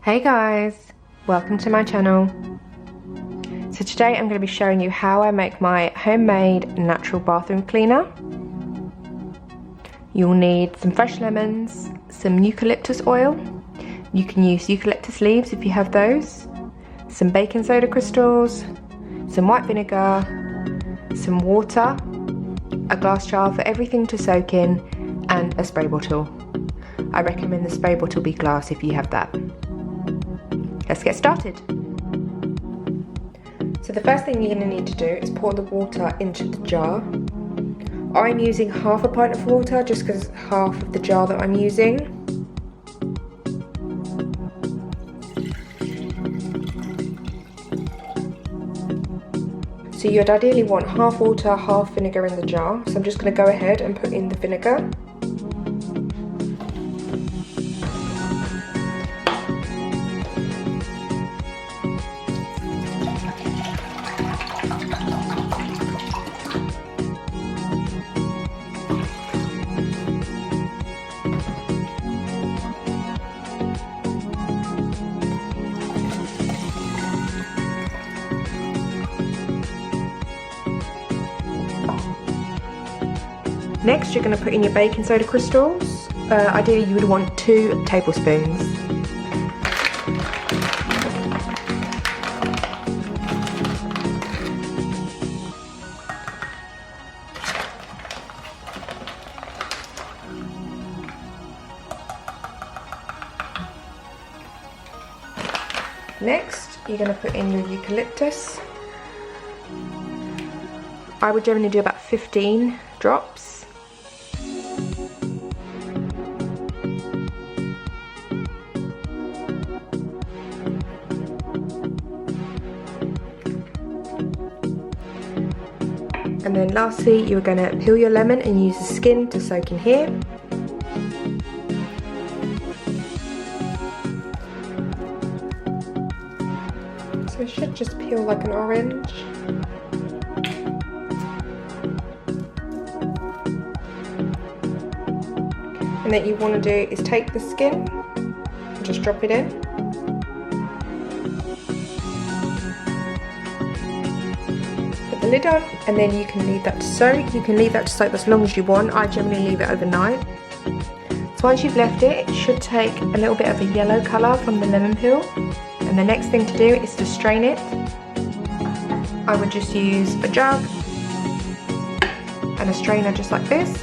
Hey guys, welcome to my channel. So today I'm going to be showing you how I make my homemade natural bathroom cleaner. You'll need some fresh lemons, some eucalyptus oil, you can use eucalyptus leaves if you have those, some baking soda crystals, some white vinegar, some water, a glass jar for everything to soak in, and a spray bottle. I recommend the spray bottle be glass if you have that. Let's get started. So the first thing you're going to need to do is pour the water into the jar. I'm using half a pint of water just because it's half of the jar that I'm using. So you'd ideally want half water, half vinegar in the jar. So I'm just going to go ahead and put in the vinegar. Next, you're going to put in your baking soda crystals. Ideally, you would want 2 tablespoons. Next, you're going to put in your eucalyptus. I would generally do about 15 drops. And then lastly, you're going to peel your lemon and use the skin to soak in here. So it should just peel like an orange. And what you want to do is take the skin and just drop it in. The lid on, and then you can leave that to soak. You can leave that to soak as long as you want. I generally leave it overnight. So once you've left it, it should take a little bit of a yellow colour from the lemon peel. And the next thing to do is to strain it. I would just use a jug and a strainer just like this.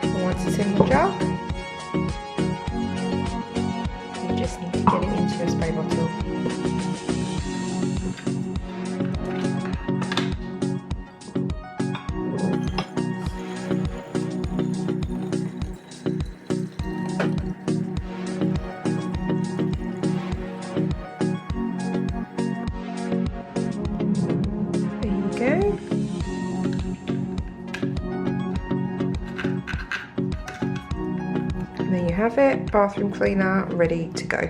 And once it's in the jug, just need to get it into a spray bottle. There you go. And there you have it, bathroom cleaner ready to go.